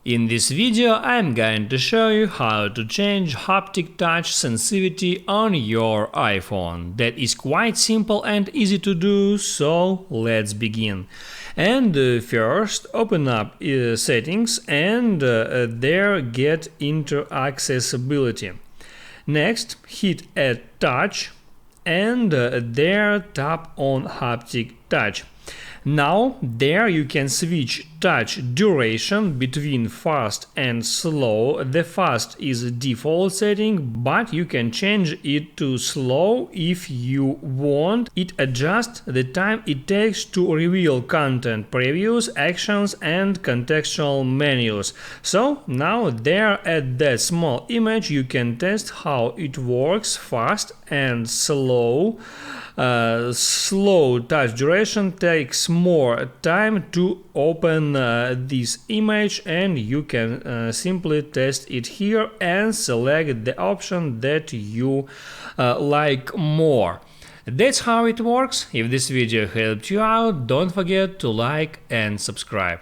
In this video I'm going to show you how to change haptic touch sensitivity on your iPhone. That is quite simple and easy to do, so let's begin. And first open up settings and there get into accessibility. Next hit add touch and there tap on haptic touch. Now there you can switch touch duration between fast and slow. The fast is a default setting, but you can change it to slow if you want. It adjusts the time it takes to reveal content previews, actions and contextual menus. So now there at that small image you can test how it works fast and slow. Slow touch duration takes more time to open this image, and you can simply test it here and select the option that you like more. That's how it works. If this video helped you out, don't forget to like and subscribe.